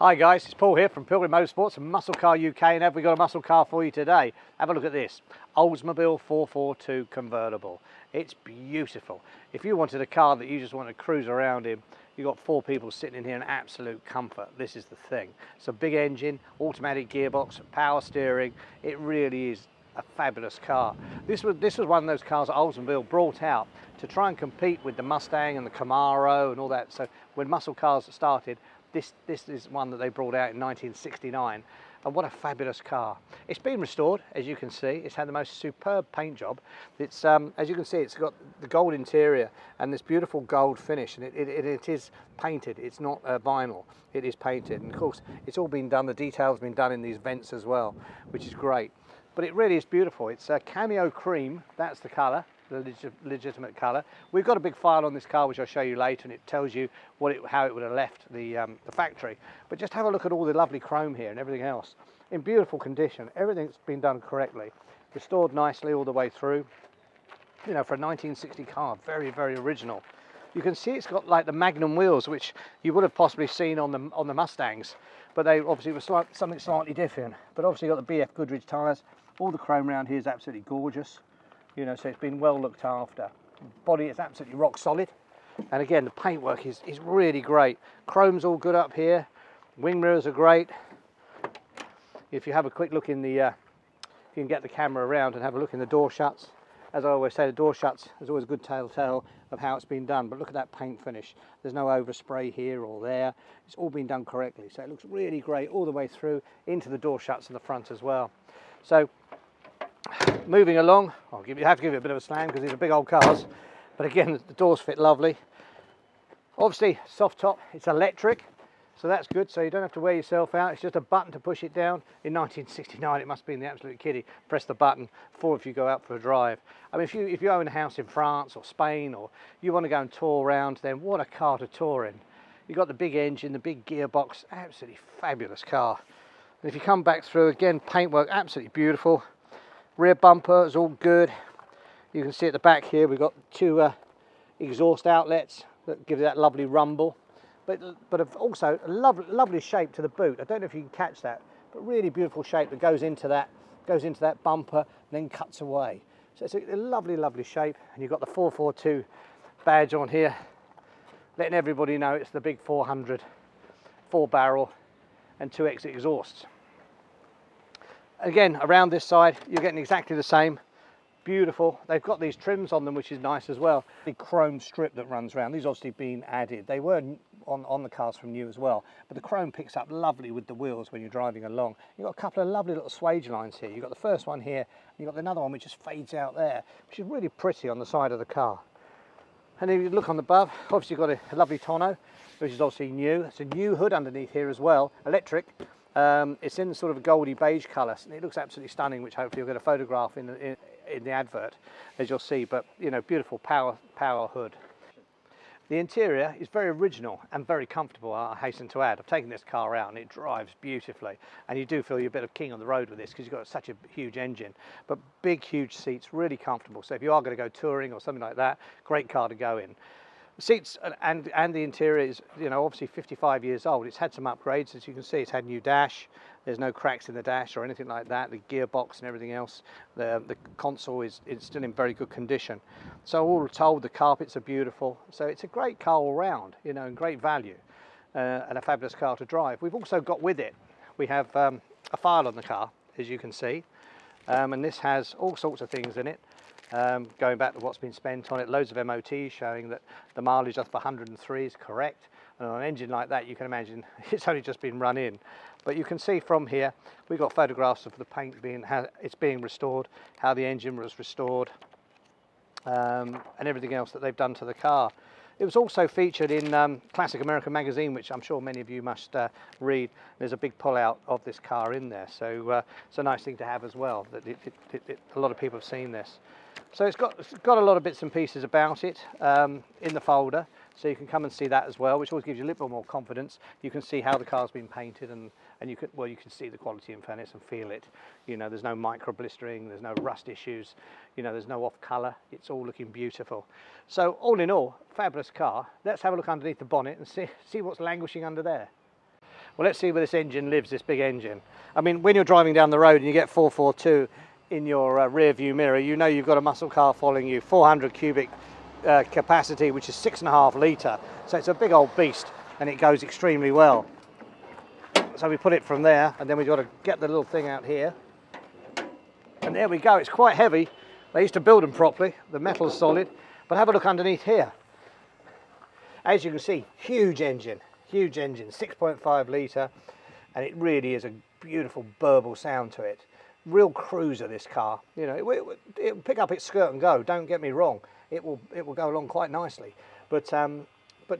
Hi guys, it's Paul here from Pilgrim Motorsports and Muscle Car UK, and have we got a muscle car for you today? Have a look at this Oldsmobile 442 convertible. It's beautiful. If you wanted a car that you just want to cruise around in, you've got four people sitting in here in absolute comfort. This is the thing. It's a big engine, automatic gearbox, power steering. It really is a fabulous car. This was one of those cars that Oldsmobile brought out to try and compete with the Mustang and the Camaro and all that. So when muscle cars started, this is one that they brought out in 1969, and what a fabulous car. It's been restored, as you can see. It's had the most superb paint job. It's as you can see, it's got the gold interior and this beautiful gold finish, and it is painted. It's not vinyl, it is painted, and of course it's all been done, the details been done in these vents as well, which is great. But it really is beautiful. It's a Cameo cream, that's the colour, the legitimate colour. We've got a big file on this car which I'll show you later, and it tells you how it would have left the factory. But just have a look at all the lovely chrome here and everything else. In beautiful condition, everything's been done correctly. Restored nicely all the way through. You know, for a 1960 car, very, very original. You can see it's got like the Magnum wheels, which you would have possibly seen on the Mustangs, but they obviously were something slightly different. But obviously got the BF Goodrich tyres. All the chrome around here is absolutely gorgeous. You know, so it's been well looked after. Body is absolutely rock solid, and again the paintwork is really great. Chrome's all good up here. Wing mirrors are great. If you have a quick look in the, you can get the camera around and have a look in the door shuts. As I always say, the door shuts is always a good telltale of how it's been done. But look at that paint finish. There's no overspray here or there. It's all been done correctly, so it looks really great all the way through into the door shuts in the front as well. So, moving along, you have to give it a bit of a slam because these are big old cars, but again the doors fit lovely. Obviously soft top, it's electric, so that's good, so you don't have to wear yourself out. It's just a button to push it down. In 1969 it must be in the absolute kiddie. Press the button for if you go out for a drive. I mean, if you own a house in France or Spain, or you want to go and tour around, then what a car to tour in. You've got the big engine, the big gearbox, absolutely fabulous car. And if you come back through, again paintwork absolutely beautiful. Rear bumper is all good. You can see at the back here we've got two exhaust outlets that give you that lovely rumble, but also a lovely shape to the boot. I don't know if you can catch that, but really beautiful shape that goes into that bumper and then cuts away. So it's a lovely shape, and you've got the 442 badge on here, letting everybody know it's the big 400 4-barrel and 2 exit exhausts. Again, around this side you're getting exactly the same. Beautiful. They've got these trims on them, which is nice as well. Big chrome strip that runs around. These obviously been added. They were on the cars from new as well, but the chrome picks up lovely with the wheels when you're driving along. You've got a couple of lovely little swage lines here. You've got the first one here, and you've got another one which just fades out there, which is really pretty on the side of the car. And if you look on the above, obviously you've got a lovely tonneau, which is obviously new. It's a new hood underneath here as well, electric. It's in sort of a goldy beige colour, and it looks absolutely stunning, which hopefully you'll get a photograph in the advert, as you'll see. But you know, beautiful power hood. The interior is very original and very comfortable, I hasten to add. I've taken this car out and it drives beautifully, and you do feel you're a bit of king on the road with this because you've got such a huge engine, but big huge seats, really comfortable. So if you are going to go touring or something like that, great car to go in. The seats and the interior is, you know, obviously 55 years old. It's had some upgrades, as you can see. It's had new dash. There's no cracks in the dash or anything like that. The gearbox and everything else. The console is still in very good condition. So all told, the carpets are beautiful. So it's a great car all round, you know, and great value, and a fabulous car to drive. We've also got with it, we have a file on the car, as you can see, and this has all sorts of things in it. Going back to what's been spent on it, loads of MOTs showing that the mileage up 103 is correct, and on an engine like that you can imagine it's only just been run in. But you can see from here we've got photographs of the paint how it's being restored, how the engine was restored, and everything else that they've done to the car. It was also featured in Classic American magazine, which I'm sure many of you must read. There's a big pull-out of this car in there, so it's a nice thing to have as well. That a lot of people have seen this. So it's got a lot of bits and pieces about it in the folder, so you can come and see that as well, which always gives you a little bit more confidence. You can see how the car's been painted, and you can see the quality in fairness and feel it. You know, there's no micro blistering, there's no rust issues, you know, there's no off colour. It's all looking beautiful. So all in all, fabulous car. Let's have a look underneath the bonnet and see what's languishing under there. Well, let's see where this engine lives, this big engine. I mean, when you're driving down the road and you get 442 in your rear view mirror, you know you've got a muscle car following you, 400 cubic capacity, which is 6.5 litre. So it's a big old beast, and it goes extremely well. So we put it from there, and then we've got to get the little thing out here. And there we go, it's quite heavy. They used to build them properly, the metal's solid. But have a look underneath here. As you can see, huge engine, 6.5 litre, and it really is a beautiful burble sound to it. Real cruiser, this car. You know, it'll pick up its skirt and go, don't get me wrong. It will go along quite nicely. But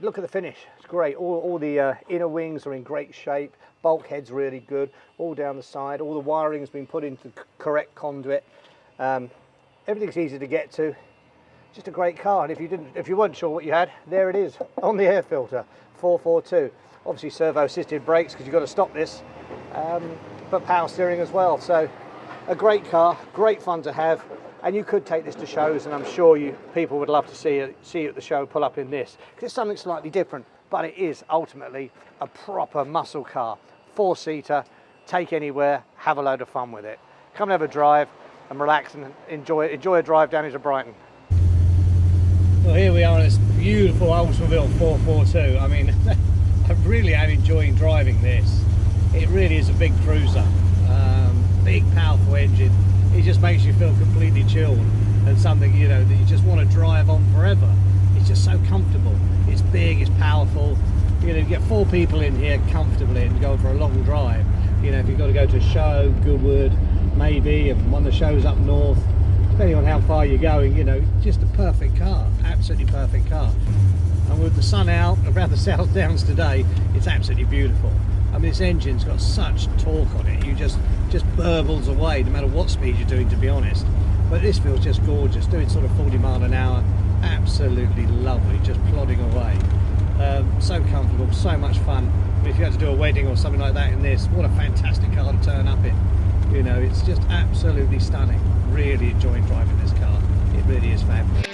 look at the finish, it's great. All the inner wings are in great shape, bulkhead's really good, all down the side, all the wiring's been put into the correct conduit. Everything's easy to get to. Just a great car, and if you weren't sure what you had, there it is on the air filter, 442. Obviously servo assisted brakes because you've got to stop this, but power steering as well. So a great car, great fun to have, and you could take this to shows, and I'm sure people would love to see you at the show pull up in this, because it's something slightly different, but it is ultimately a proper muscle car, 4-seater, take anywhere, have a load of fun with it. Come and have a drive and relax and enjoy a drive down into Brighton. Well, here we are on this beautiful Oldsmobile 442. I mean, I really am enjoying driving this. It really is a big cruiser. Big, powerful engine. It just makes you feel completely chilled, and something, you know, that you just want to drive on forever. It's just so comfortable. It's big, it's powerful. You know, you get 4 people in here comfortably and go for a long drive. You know, if you've got to go to a show, Goodwood, maybe, and one of the shows up north, depending on how far you're going, you know, just a perfect car, absolutely perfect car. And with the sun out around the South Downs today, it's absolutely beautiful. I mean, this engine's got such torque on it, you just burbles away no matter what speed you're doing, to be honest. But this feels just gorgeous, doing sort of 40 mile an hour, absolutely lovely, just plodding away. So comfortable, so much fun. If you had to do a wedding or something like that in this, what a fantastic car to turn up in. You know, it's just absolutely stunning. Really enjoying driving this car. It really is fabulous.